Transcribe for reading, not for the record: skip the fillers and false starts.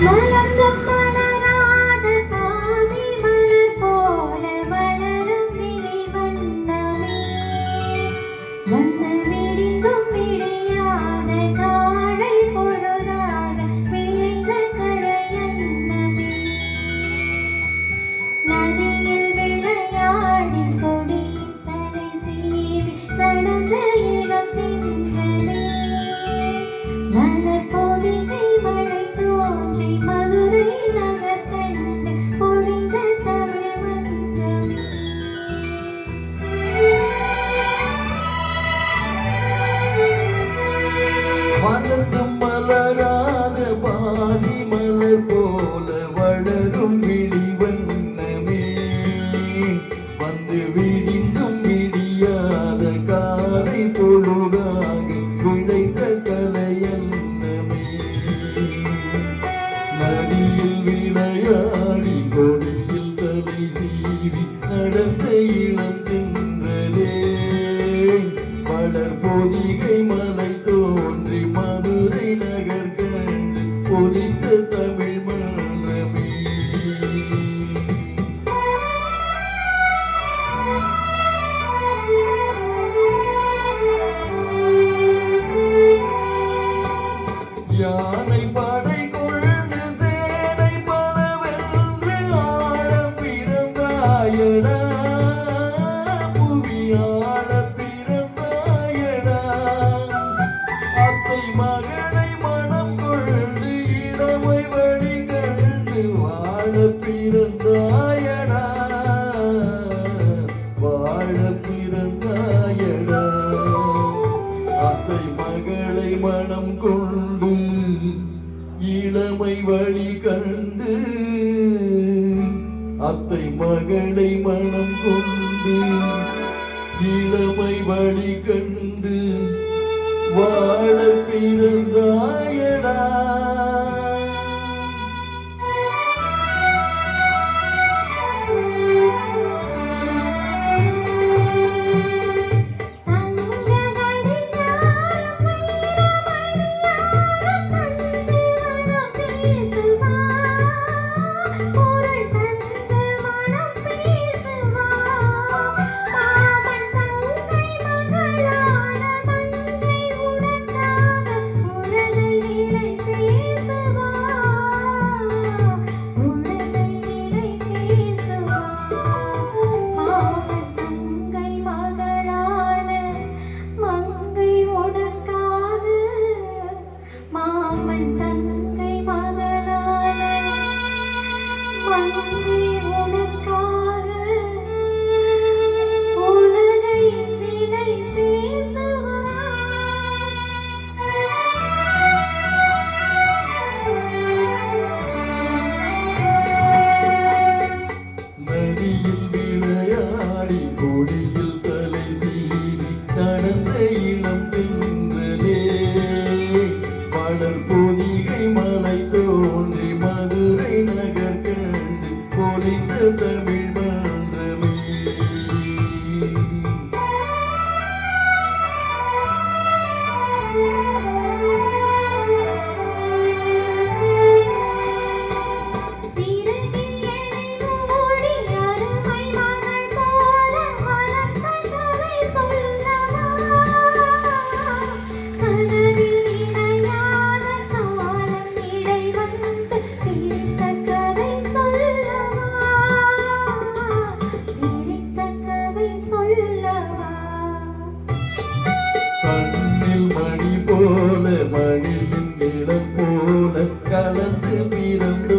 மலர்ந்தும் மலராத பாதி மலர் போல வளரும் விழி வண்ணமே வந்து விடிந்தும் விடியாத காலை பொழுதாக விளைந்த கழையன்னமே நதியில் விளையாடி கொடியின் தலை சீவி நடந்த இளம் தென்றலே மலர் பொதிகை மழை தோன்றி மதுரை நகர் கண்டு பொழிந்த தமிழ் மன்றமே மலர்ந்தும் மலராத பாதி மலர் போல வளரும் விழி வண்ணமே வந்து விடிந்தும் விடியாத காலை பொழுதாக விளைந்த கலையன்னமே நதியில் விளையாடி கொடியில் தலை சீவி நடந்த இளம் தென்றலே மலர் பொதிகை மலை தோன்றி மதுரை நகர் கண்டு பொலித்த தமிழ் மன்றமே யானை படை கொண்டு சேனை பலவென்று ஆழம் பிறந்தாயடா புவி ஆழ பிறந்தாயடா அத்தை மகளை மனம் கொண்டு இளமை வழி கண்டு வாழ பிறந்தாயடா வாழ பிறந்தாயடா அத்தை மகளை மனம் கொண்டு இளமை வழி கண்டு அத்தை மகளை மனம் கொண்டு இளமை வழி கண்டு வாழ பிறந்தாயடா நதியில் விளையாடி கொடியில் தலை சீவி நடந்த இளம் தென்றலே மலர் பொதிகை மலை தோன்றி மதுரை நகர் கண்டு பொலிந்த தமிழ் மன்றமே கண்ணில் மணி போல மணியின் நிலம் போல கலந்து பிறந்தோ